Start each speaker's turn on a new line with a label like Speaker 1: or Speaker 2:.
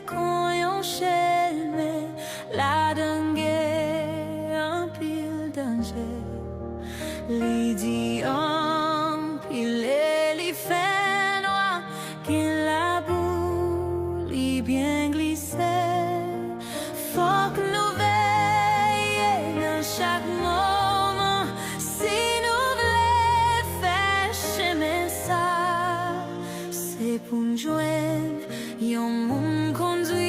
Speaker 1: qu'on yon chemin, la dengue un pile danger. Li dit en pile li fait noir, qu'il la boule li bien glissé. Faut que nous veillions dans chaque moment, si nous voulons faire chemin ça, c'est pour nous joindre, yon moun conduit.